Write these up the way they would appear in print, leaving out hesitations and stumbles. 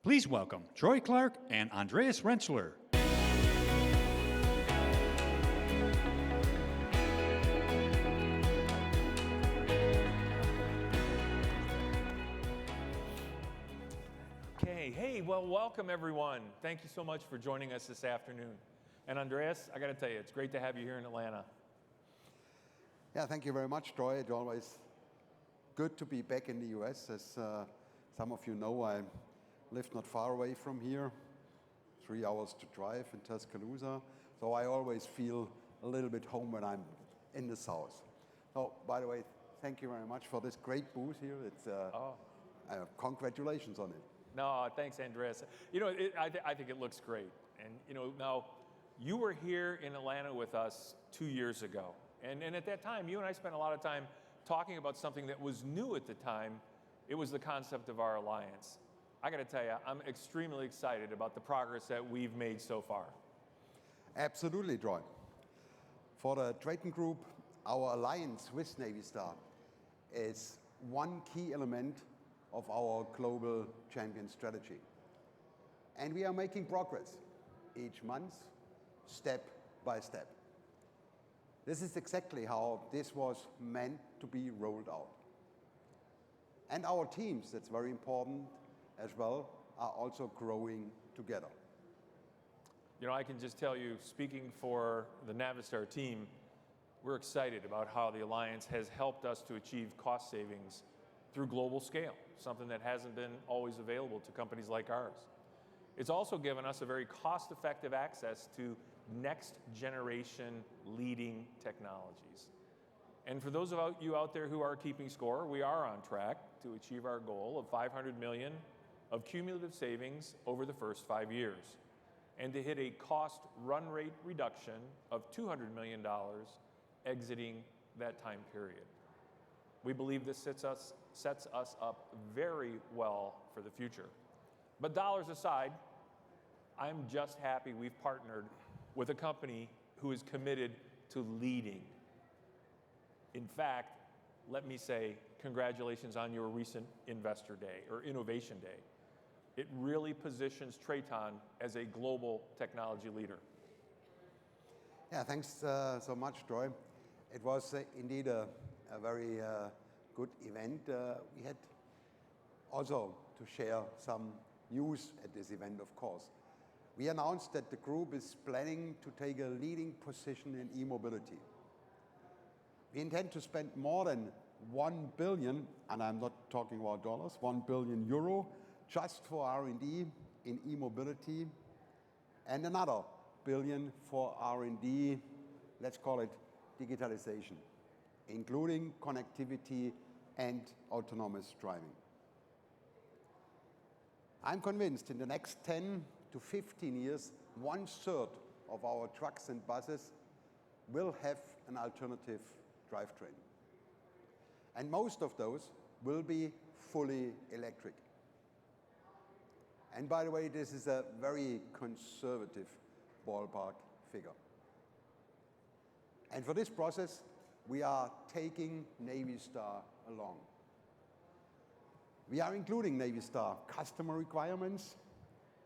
Please welcome Troy Clark and Andreas Rentschler. Okay, hey, well, welcome everyone. Thank you so much for joining us this afternoon. And Andreas, I got to tell you, it's great to have you here in Atlanta. Yeah, thank you very much, Troy. It's always good to be back in the US. As some of you know, I live not far away from here, 3 hours to drive in Tuscaloosa. So I always feel a little bit home when I'm in the South. So, by the way, thank you very much for this great booth here. It's congratulations on it. No, thanks, Andreas. You know, I think it looks great. And, you know, now, you were here in Atlanta with us 2 years ago. And at that time, you and I spent a lot of time talking about something that was new at the time. It was the concept of our alliance. I got to tell you, I'm extremely excited about the progress that we've made so far. Absolutely, Troy. For the Drayton Group, our alliance with Navistar is one key element of our global champion strategy. And we are making progress each month, step by step. This is exactly how this was meant to be rolled out. And our teams, that's very important as well, are also growing together. You know, I can just tell you, speaking for the Navistar team, we're excited about how the alliance has helped us to achieve cost savings through global scale, something that hasn't been always available to companies like ours. It's also given us a very cost-effective access to next-generation leading technologies. And for those of you out there who are keeping score, we are on track to achieve our goal of $500 million of cumulative savings over the first 5 years, and to hit a cost run rate reduction of $200 million exiting that time period. We believe this sets us up very well for the future. But dollars aside, I'm just happy we've partnered with a company who is committed to leading. In fact, let me say congratulations on your recent Investor Day or Innovation Day. It really positions Traton as a global technology leader. Yeah, thanks so much, Troy. It was indeed a very good event. We had also to share some news at this event, of course. We announced that the group is planning to take a leading position in e-mobility. We intend to spend more than 1 billion, and I'm not talking about dollars, 1 billion euro just for R&D in e-mobility, and another billion for R&D, let's call it digitalization, including connectivity and autonomous driving. I'm convinced in the next 10 to 15 years, 1/3 of our trucks and buses will have an alternative drivetrain. And most of those will be fully electric. And by the way, this is a very conservative ballpark figure. And for this process, we are taking Navistar along. We are including Navistar customer requirements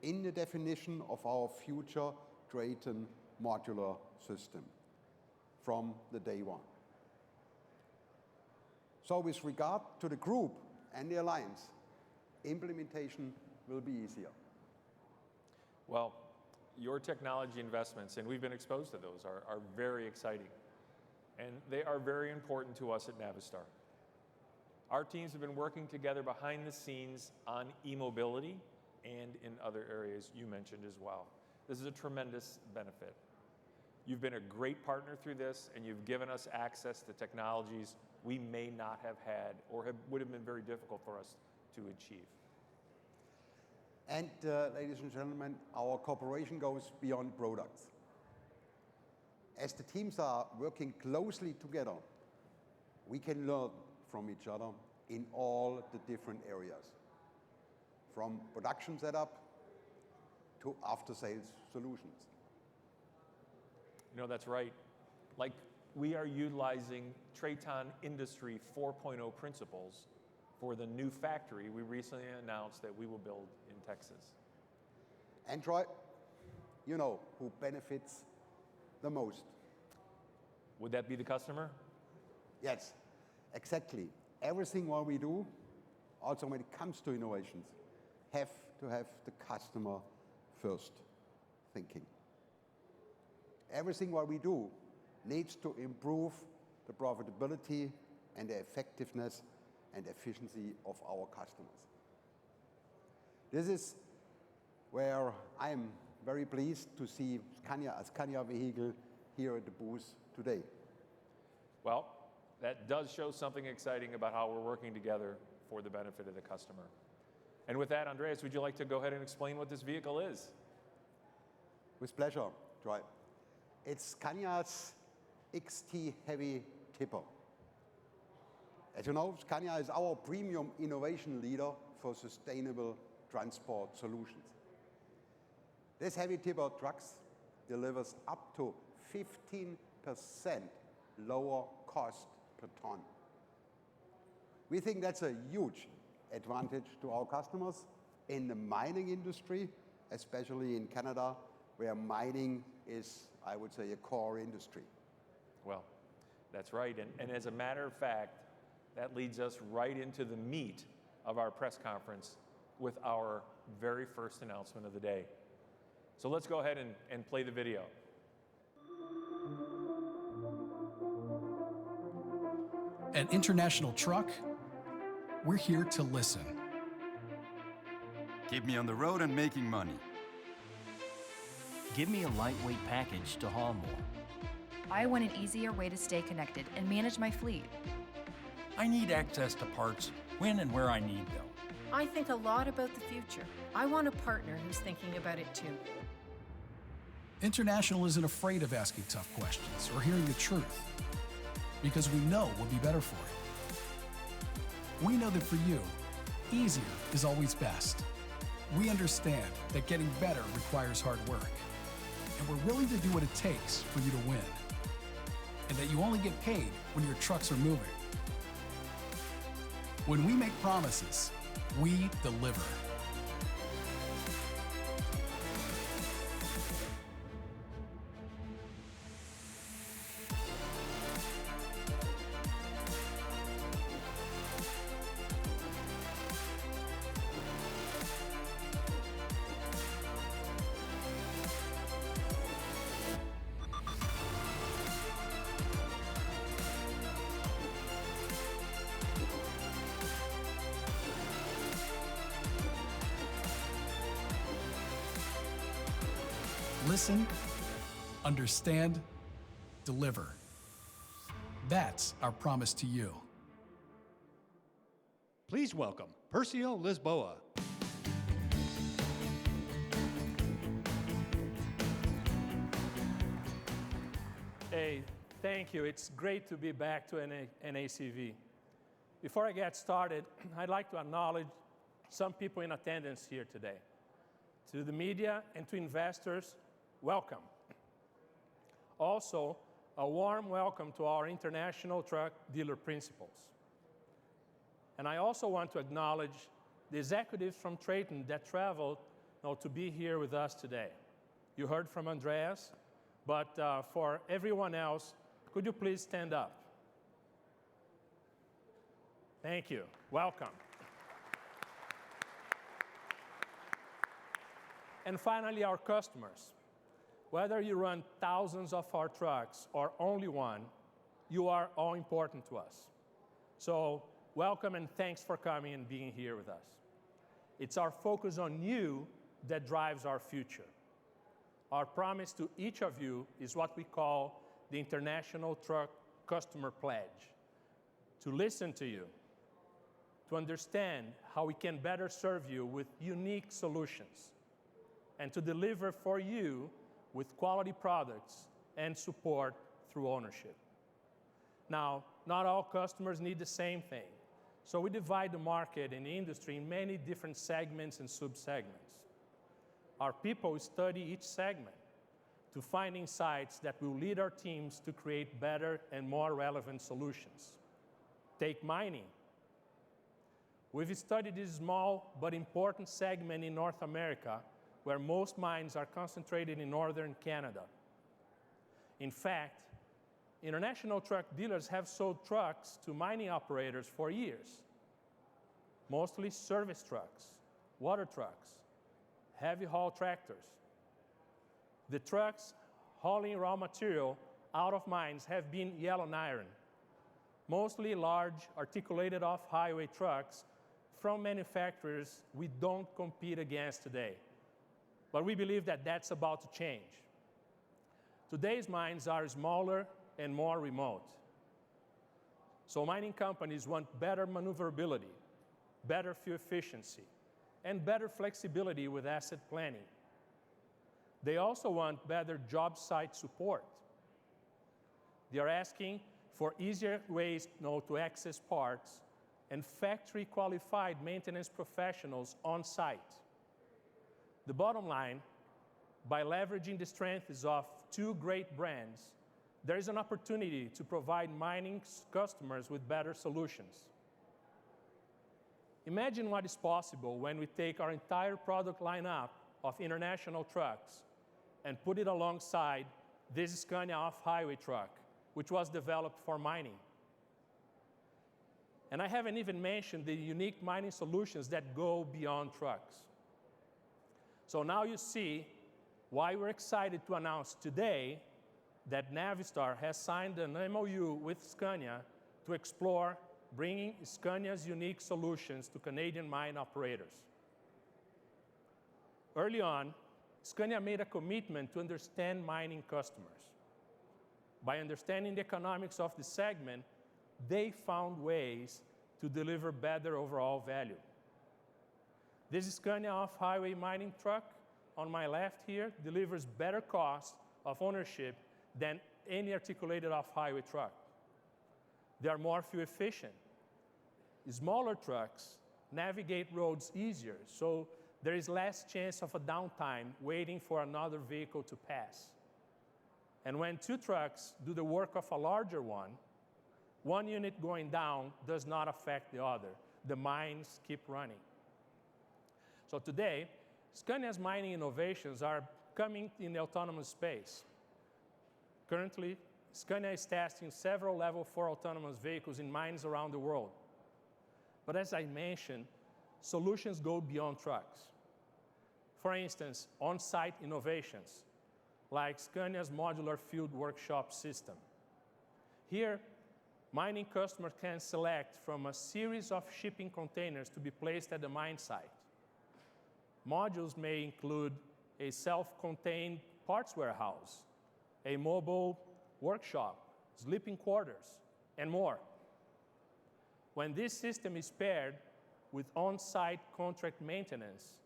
in the definition of our future Drayton modular system from the day one. So with regard to the group and the alliance, implementation will be easier. Well, your technology investments, and we've been exposed to those, are very exciting. And they are very important to us at Navistar. Our teams have been working together behind the scenes on e-mobility and in other areas you mentioned as well. This is a tremendous benefit. You've been a great partner through this, and you've given us access to technologies we may not have had or would have been very difficult for us to achieve. And ladies and gentlemen, our cooperation goes beyond products. As the teams are working closely together, we can learn from each other in all the different areas, from production setup to after-sales solutions. You know, that's right. Like, we are utilizing Traton Industry 4.0 principles for the new factory we recently announced that we will build in Texas. And Troy, you know who benefits the most. Would that be the customer? Yes, exactly. Everything what we do, also when it comes to innovations, have to have the customer first thinking. Everything what we do needs to improve the profitability and the effectiveness and efficiency of our customers. This is where I'm very pleased to see a Scania vehicle here at the booth today. Well, that does show something exciting about how we're working together for the benefit of the customer. And with that, Andreas, would you like to go ahead and explain what this vehicle is? With pleasure, Troy. It's Scania's XT Heavy Tipper. As you know, Scania is our premium innovation leader for sustainable transport solutions. This heavy tipper trucks delivers up to 15% lower cost per ton. We think that's a huge advantage to our customers in the mining industry, especially in Canada, where mining is, I would say, a core industry. Well, that's right. And as a matter of fact, that leads us right into the meat of our press conference with our very first announcement of the day. So let's go ahead and play the video. At International Truck, we're here to listen. Keep me on the road and making money. Give me a lightweight package to haul more. I want an easier way to stay connected and manage my fleet. I need access to parts when and where I need them. I think a lot about the future. I want a partner who's thinking about it too. International isn't afraid of asking tough questions or hearing the truth, because we know we'll be better for it. We know that for you, easier is always best. We understand that getting better requires hard work, and we're willing to do what it takes for you to win, and that you only get paid when your trucks are moving. When we make promises, we deliver. Listen, understand, deliver. That's our promise to you. Please welcome Persio Lisboa. Hey, thank you. It's great to be back to NACV. Before I get started, I'd like to acknowledge some people in attendance here today. To the media and to investors, welcome. Also, a warm welcome to our international truck dealer principals. And I also want to acknowledge the executives from Traton that traveled to be here with us today. You heard from Andreas, but for everyone else, could you please stand up? Thank you. Welcome. And finally, our customers. Whether you run thousands of our trucks or only one, you are all important to us. So welcome and thanks for coming and being here with us. It's our focus on you that drives our future. Our promise to each of you is what we call the International Truck Customer Pledge. To listen to you, to understand how we can better serve you with unique solutions, and to deliver for you with quality products and support through ownership. Now, not all customers need the same thing, so we divide the market and the industry in many different segments and subsegments. Our people study each segment to find insights that will lead our teams to create better and more relevant solutions. Take mining. We've studied this small but important segment in North America, where most mines are concentrated in northern Canada. In fact, international truck dealers have sold trucks to mining operators for years, mostly service trucks, water trucks, heavy haul tractors. The trucks hauling raw material out of mines have been yellow iron, mostly large articulated off-highway trucks from manufacturers we don't compete against today. But we believe that that's about to change. Today's mines are smaller and more remote. So mining companies want better maneuverability, better fuel efficiency, and better flexibility with asset planning. They also want better job site support. They are asking for easier ways to access parts and factory-qualified maintenance professionals on site. The bottom line, by leveraging the strengths of two great brands, there is an opportunity to provide mining customers with better solutions. Imagine what is possible when we take our entire product lineup of international trucks and put it alongside this Scania off-highway truck, which was developed for mining. And I haven't even mentioned the unique mining solutions that go beyond trucks. So now you see why we're excited to announce today that Navistar has signed an MOU with Scania to explore bringing Scania's unique solutions to Canadian mine operators. Early on, Scania made a commitment to understand mining customers. By understanding the economics of the segment, they found ways to deliver better overall value. This Scania off-highway mining truck on my left here delivers better cost of ownership than any articulated off-highway truck. They are more fuel efficient. Smaller trucks navigate roads easier, so there is less chance of a downtime waiting for another vehicle to pass. And when two trucks do the work of a larger one unit going down does not affect the other. The mines keep running. So today, Scania's mining innovations are coming in the autonomous space. Currently, Scania is testing several Level 4 autonomous vehicles in mines around the world. But as I mentioned, solutions go beyond trucks. For instance, on-site innovations, like Scania's modular field workshop system. Here, mining customers can select from a series of shipping containers to be placed at the mine site. Modules may include a self-contained parts warehouse, a mobile workshop, sleeping quarters, and more. When this system is paired with on-site contract maintenance,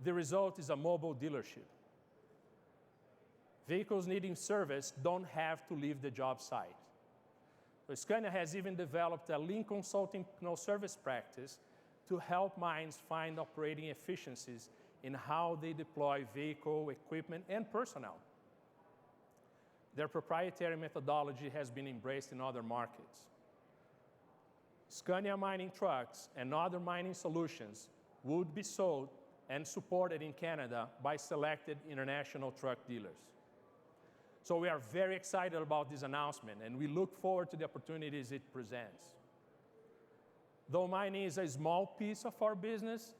the result is a mobile dealership. Vehicles needing service don't have to leave the job site. So Scania has even developed a lean consulting service practice to help mines find operating efficiencies in how they deploy vehicle, equipment, and personnel. Their proprietary methodology has been embraced in other markets. Scania mining trucks and other mining solutions would be sold and supported in Canada by selected international truck dealers. So we are very excited about this announcement, and we look forward to the opportunities it presents. Though mining is a small piece of our business,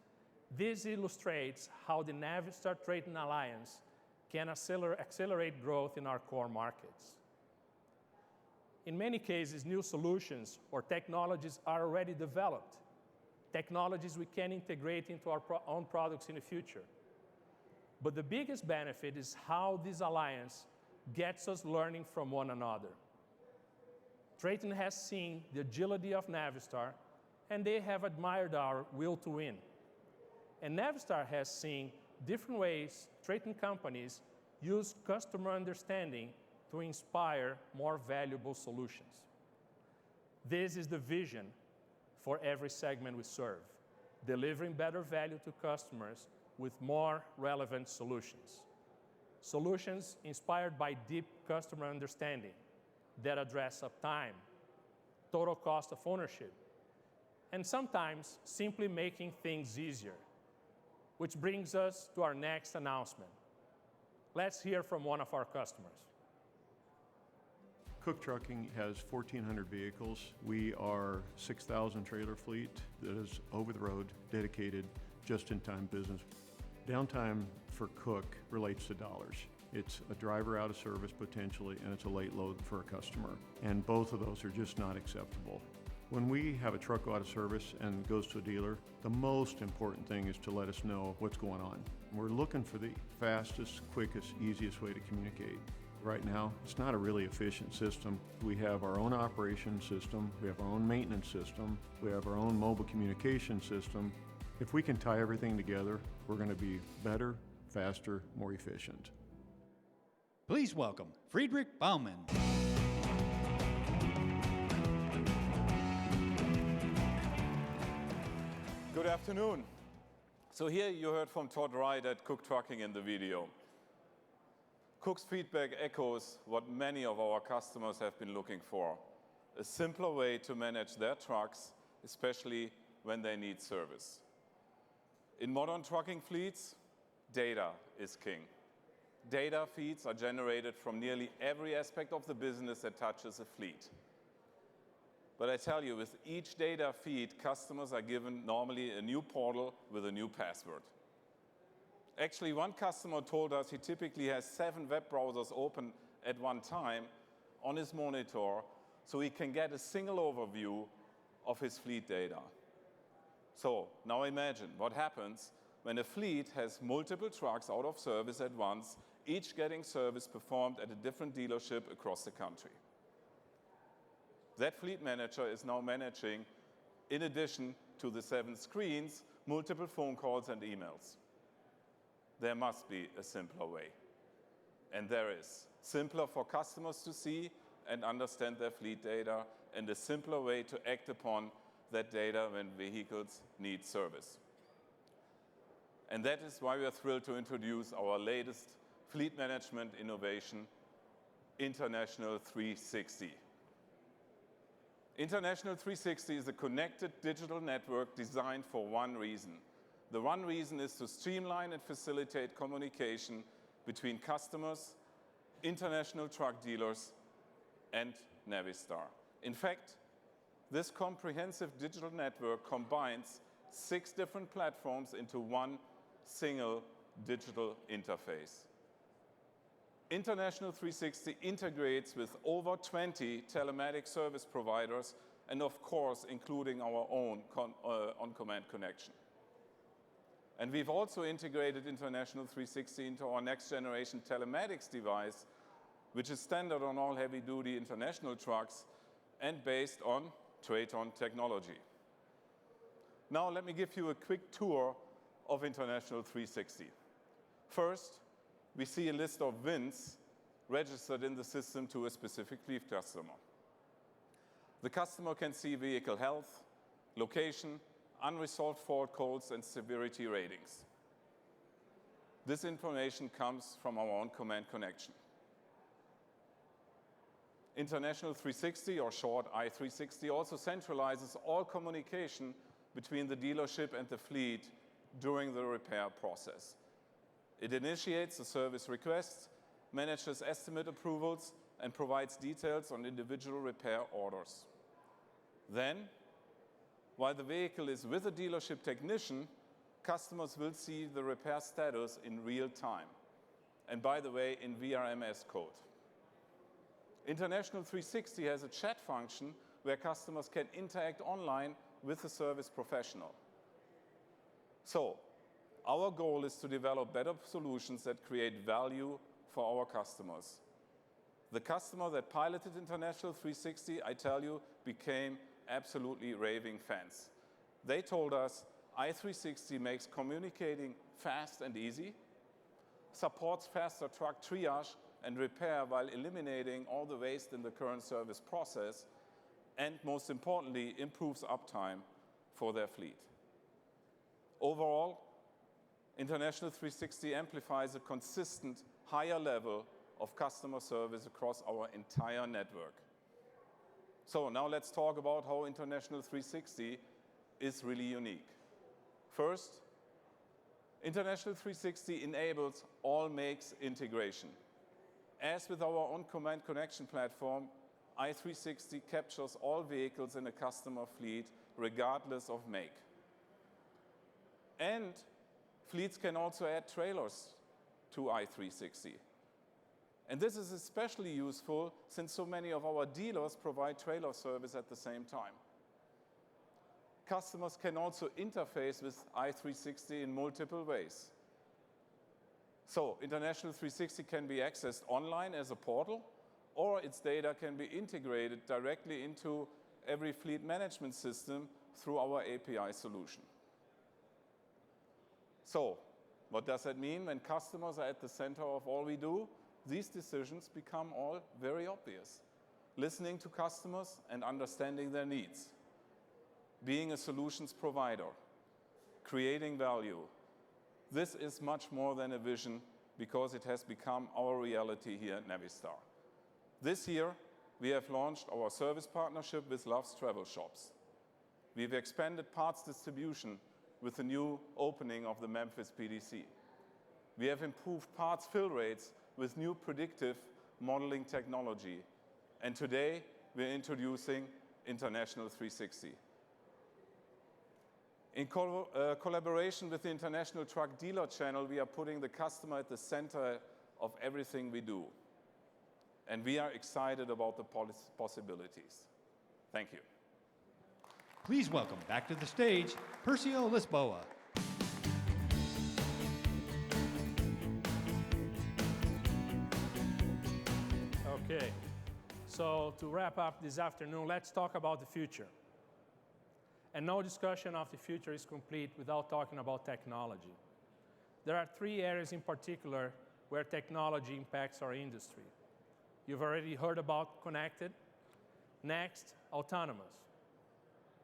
this illustrates how the Navistar-Traton Alliance can accelerate growth in our core markets. In many cases, new solutions or technologies are already developed, technologies we can integrate into our own products in the future. But the biggest benefit is how this alliance gets us learning from one another. Traton has seen the agility of Navistar, and they have admired our will to win. And Navistar has seen different ways Traton companies use customer understanding to inspire more valuable solutions. This is the vision for every segment we serve, delivering better value to customers with more relevant solutions. Solutions inspired by deep customer understanding that address uptime, total cost of ownership, and sometimes simply making things easier. Which brings us to our next announcement. Let's hear from one of our customers. Cook Trucking has 1,400 vehicles. We are 6,000 trailer fleet that is over the road, dedicated, just-in-time business. Downtime for Cook relates to dollars. It's a driver out of service potentially, and it's a late load for a customer. And both of those are just not acceptable. When we have a truck go out of service and goes to a dealer, the most important thing is to let us know what's going on. We're looking for the fastest, quickest, easiest way to communicate. Right now, it's not a really efficient system. We have our own operation system, we have our own maintenance system, we have our own mobile communication system. If we can tie everything together, we're going to be better, faster, more efficient. Please welcome Friedrich Baumann. Good afternoon. So here you heard from Todd Wright at Cook Trucking in the video. Cook's feedback echoes what many of our customers have been looking for: a simpler way to manage their trucks, especially when they need service. In modern trucking fleets, data is king. Data feeds are generated from nearly every aspect of the business that touches a fleet. But I tell you, with each data feed, customers are given normally a new portal with a new password. Actually, one customer told us he typically has 7 web browsers open at one time on his monitor so he can get a single overview of his fleet data. So now imagine what happens when a fleet has multiple trucks out of service at once, each getting service performed at a different dealership across the country. That fleet manager is now managing, in addition to the 7 screens, multiple phone calls and emails. There must be a simpler way. And there is. Simpler for customers to see and understand their fleet data, and a simpler way to act upon that data when vehicles need service. And that is why we are thrilled to introduce our latest fleet management innovation, International 360. International 360 is a connected digital network designed for one reason. The one reason is to streamline and facilitate communication between customers, international truck dealers, and Navistar. In fact, this comprehensive digital network combines 6 different platforms into one single digital interface. International 360 integrates with over 20 telematics service providers, and of course, including our own on-command connection. And we've also integrated International 360 into our next generation telematics device, which is standard on all heavy-duty international trucks and based on Traton technology. Now let me give you a quick tour of International 360. First, we see a list of VINs registered in the system to a specific fleet customer. The customer can see vehicle health, location, unresolved fault codes, and severity ratings. This information comes from our on-command connection. International 360, or short I360, also centralizes all communication between the dealership and the fleet during the repair process. It initiates a service request, manages estimate approvals, and provides details on individual repair orders. Then, while the vehicle is with a dealership technician, customers will see the repair status in real time. And by the way, in VRMS code. International 360 has a chat function where customers can interact online with the service professional. So, our goal is to develop better solutions that create value for our customers. The customer that piloted International 360, I tell you, became absolutely raving fans. They told us i360 makes communicating fast and easy, supports faster truck triage and repair while eliminating all the waste in the current service process, and most importantly, improves uptime for their fleet. Overall, International 360 amplifies a consistent higher level of customer service across our entire network. So now let's talk about how International 360 is really unique. First, International 360 enables all makes integration. As with our on-command connection platform, i360 captures all vehicles in a customer fleet regardless of make. And fleets can also add trailers to i360. And this is especially useful since so many of our dealers provide trailer service at the same time. Customers can also interface with i360 in multiple ways. So International 360 can be accessed online as a portal, or its data can be integrated directly into every fleet management system through our API solution. So, what does that mean? When customers are at the center of all we do, these decisions become all very obvious. Listening to customers and understanding their needs. Being a solutions provider. Creating value. This is much more than a vision because it has become our reality here at Navistar. This year, we have launched our service partnership with Love's Travel Shops. We've expanded parts distribution with the new opening of the Memphis PDC. We have improved parts fill rates with new predictive modeling technology. And today, we're introducing International 360. In collaboration with the International Truck Dealer Channel, we are putting the customer at the center of everything we do. And we are excited about the possibilities. Thank you. Please welcome back to the stage, Persio Lisboa. Okay, so to wrap up this afternoon, let's talk about the future. And no discussion of the future is complete without talking about technology. There are three areas in particular where technology impacts our industry. You've already heard about connected. Next, autonomous.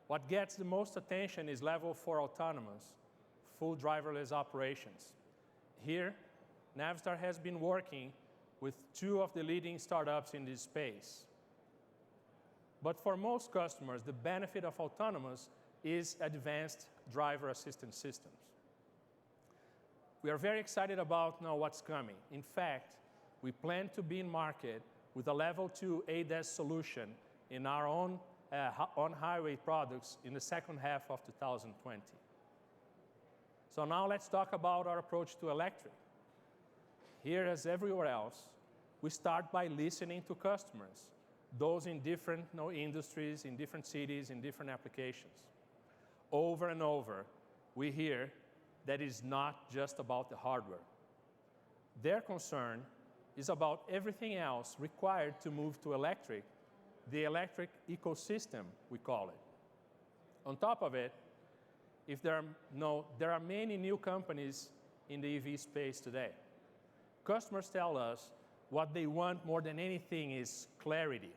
What gets the most attention is level 4 autonomous, full driverless operations. Here, Navistar has been working with two of the leading startups in this space. But for most customers, the benefit of autonomous is advanced driver assistance systems. We are very excited about now what's coming. In fact, we plan to be in market with a level 2 ADAS solution in our own on-highway products in the second half of 2020. So now let's talk about our approach to electric. Here, as everywhere else, we start by listening to customers, those in different industries, in different cities, in different applications. Over and over, we hear that it's not just about the hardware. Their concern is about everything else required to move to electric, the electric ecosystem, we call it. On top of it, there are many new companies in the EV space today. Customers tell us what they want more than anything is clarity.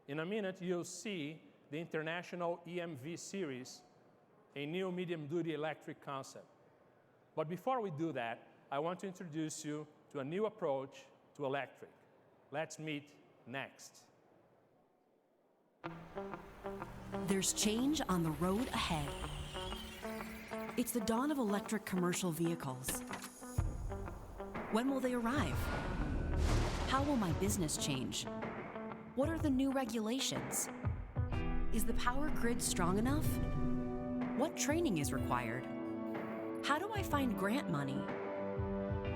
In a minute, you'll see the International EMV series, a new medium-duty electric concept. But before we do that, I want to introduce you to a new approach to electric. Let's meet next. There's change on the road ahead. It's the dawn of electric commercial vehicles. When will they arrive? How will my business change? What are the new regulations? Is the power grid strong enough? What training is required? How do I find grant money?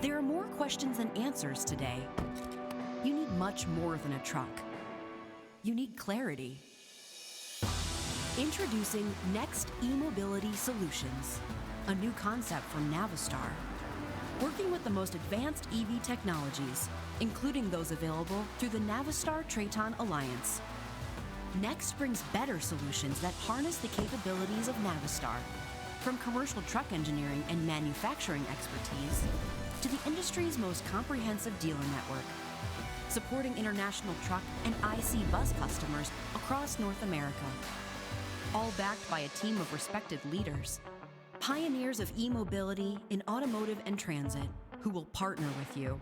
There are more questions than answers today. You need much more than a truck. You need clarity. Introducing Next E-Mobility Solutions, a new concept from Navistar. Working with the most advanced EV technologies, including those available through the Navistar Traton Alliance. Next brings better solutions that harness the capabilities of Navistar, from commercial truck engineering and manufacturing expertise to the industry's most comprehensive dealer network, supporting international truck and IC bus customers across North America. All backed by a team of respected leaders, pioneers of e-mobility in automotive and transit, who will partner with you,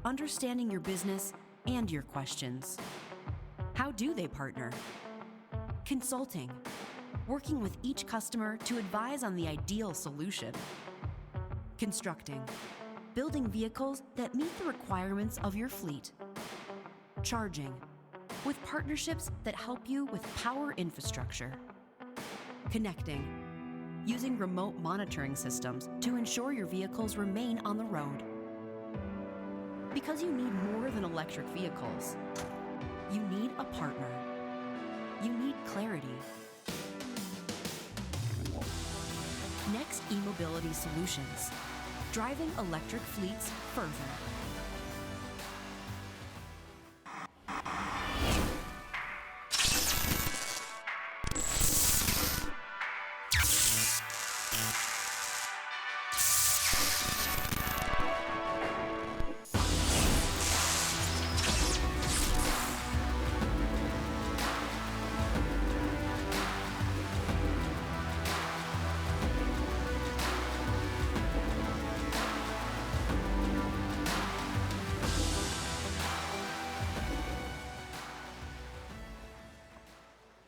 understanding your business and your questions. How do they partner? Consulting, working with each customer to advise on the ideal solution. Constructing, building vehicles that meet the requirements of your fleet. Charging, with partnerships that help you with power infrastructure. Connecting, using remote monitoring systems to ensure your vehicles remain on the road. Because you need more than electric vehicles, you need a partner. You need clarity. Next eMobility Solutions, driving electric fleets further.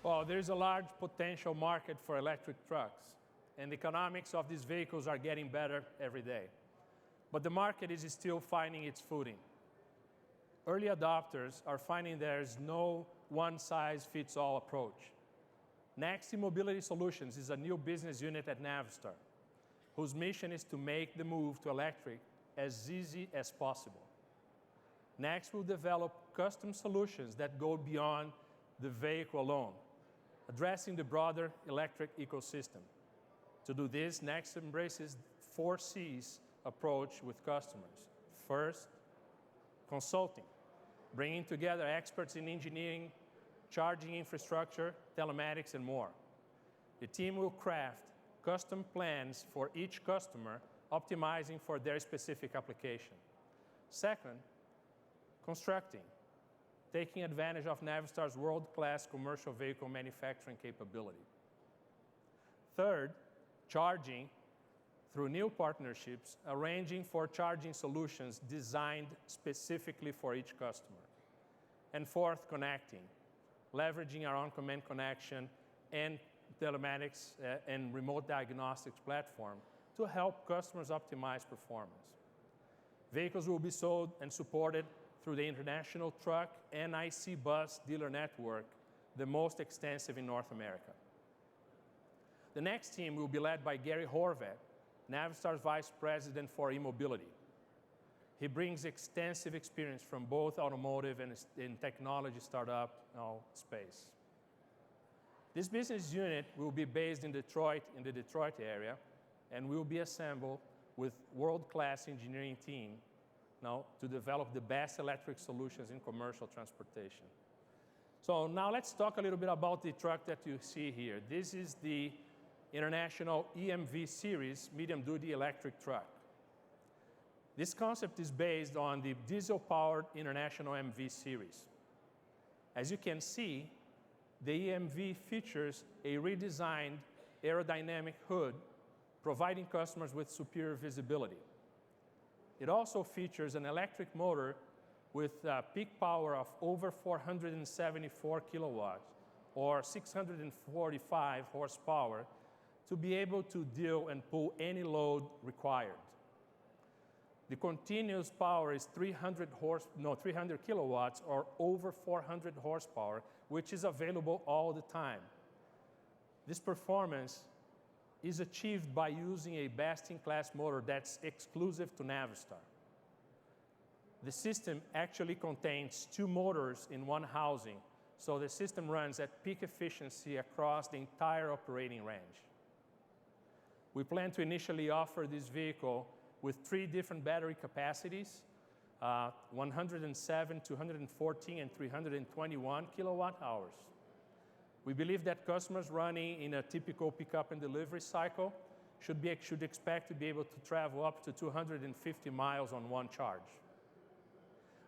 Well, there's a large potential market for electric trucks, and the economics of these vehicles are getting better every day. But the market is still finding its footing. Early adopters are finding there's no one-size-fits-all approach. Next eMobility Solutions is a new business unit at Navistar, whose mission is to make the move to electric as easy as possible. Next, we'll develop custom solutions that go beyond the vehicle alone, addressing the broader electric ecosystem. To do this, Next embraces 4 C's approach with customers. First, consulting, bringing together experts in engineering, charging infrastructure, telematics, and more. The team will craft custom plans for each customer, optimizing for their specific application. Second, constructing, taking advantage of Navistar's world-class commercial vehicle manufacturing capability. Third, charging through new partnerships, arranging for charging solutions designed specifically for each customer. And fourth, connecting, leveraging our on-command connection and telematics and remote diagnostics platform to help customers optimize performance. Vehicles will be sold and supported through the International Truck and IC Bus dealer network, the most extensive in North America. The next team will be led by Gary Horvath, Navistar's Vice President for eMobility. He brings extensive experience from both automotive and in technology startup space. This business unit will be based in Detroit, in the Detroit area, and will be assembled with world-class engineering team to develop the best electric solutions in commercial transportation. So now let's talk a little bit about the truck that you see here. This is the International EMV Series medium-duty electric truck. This concept is based on the diesel-powered International MV Series. As you can see, the EMV features a redesigned aerodynamic hood, providing customers with superior visibility. It also features an electric motor with a peak power of over 474 kilowatts or 645 horsepower to be able to deal and pull any load required. The continuous power is 300 kilowatts or over 400 horsepower, which is available all the time. This performance is achieved by using a best-in-class motor that's exclusive to Navistar. The system actually contains 2 motors in one housing, so the system runs at peak efficiency across the entire operating range. We plan to initially offer this vehicle with 3 different battery capacities, 107, 214, and 321 kilowatt hours. We believe that customers running in a typical pickup and delivery cycle should expect to be able to travel up to 250 miles on one charge.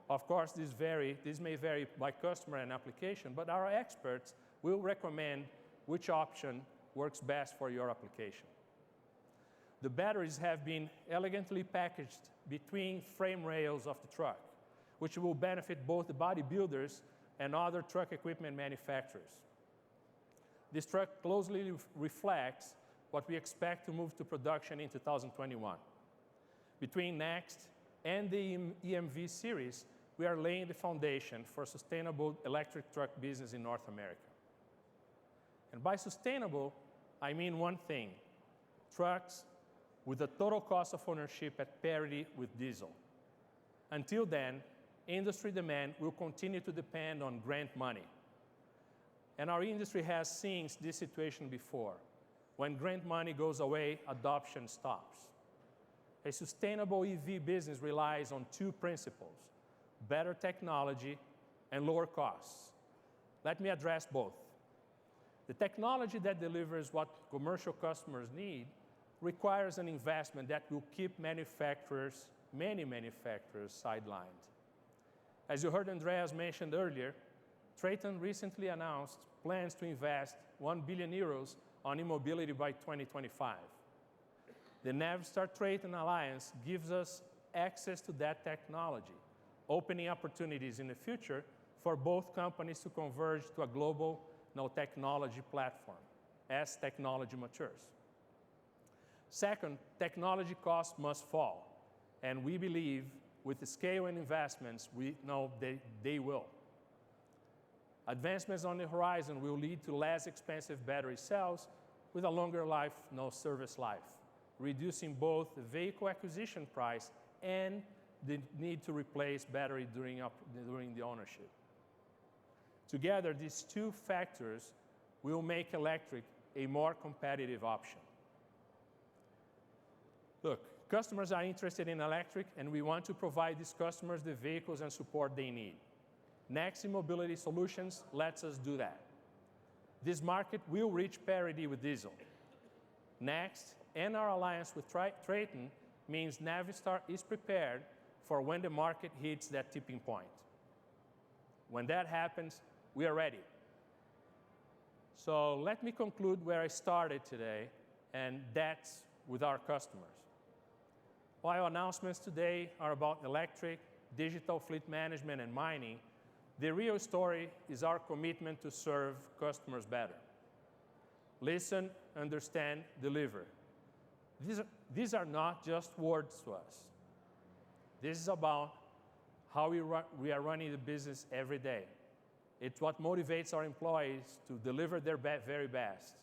Of course, this may vary by customer and application, but our experts will recommend which option works best for your application. The batteries have been elegantly packaged between frame rails of the truck, which will benefit both the bodybuilders and other truck equipment manufacturers. This truck closely reflects what we expect to move to production in 2021. Between Next and the EMV series, we are laying the foundation for sustainable electric truck business in North America. And by sustainable, I mean one thing: trucks with a total cost of ownership at parity with diesel. Until then, industry demand will continue to depend on grant money. And our industry has seen this situation before. When grant money goes away, adoption stops. A sustainable EV business relies on two principles: better technology and lower costs. Let me address both. The technology that delivers what commercial customers need requires an investment that will keep manufacturers, many manufacturers, sidelined. As you heard Andreas mention earlier, Traton recently announced plans to invest 1 billion euros on e-mobility by 2025. The Navistar Traton Alliance gives us access to that technology, opening opportunities in the future for both companies to converge to a global technology platform as technology matures. Second, technology costs must fall, and we believe with the scale and investments, we know they will. Advancements on the horizon will lead to less expensive battery cells with a longer life, service life, reducing both the vehicle acquisition price and the need to replace battery during the ownership. Together, these two factors will make electric a more competitive option. Look, customers are interested in electric, and we want to provide these customers the vehicles and support they need. Next Mobility Solutions lets us do that. This market will reach parity with diesel. Next, and our alliance with Traton means Navistar is prepared for when the market hits that tipping point. When that happens, we are ready. So let me conclude where I started today, and that's with our customers. While announcements today are about electric, digital fleet management, and mining, the real story is our commitment to serve customers better. Listen, understand, deliver. These are not just words to us. This is about how we are running the business every day. It's what motivates our employees to deliver their very best,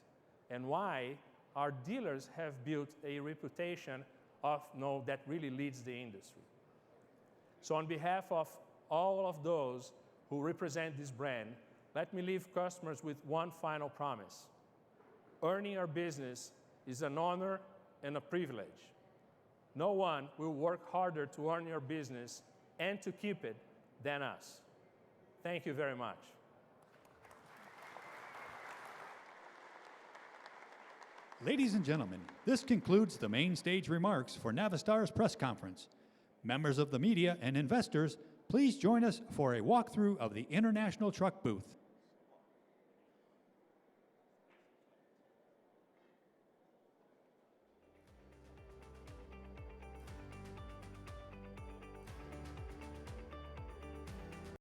and why our dealers have built a reputation that really leads the industry. So on behalf of all of those who represent this brand, let me leave customers with one final promise. Earning our business is an honor and a privilege. No one will work harder to earn your business and to keep it than us. Thank you very much. Ladies and gentlemen, this concludes the main stage remarks for Navistar's press conference. Members of the media and investors, please join us for a walkthrough of the International Truck booth.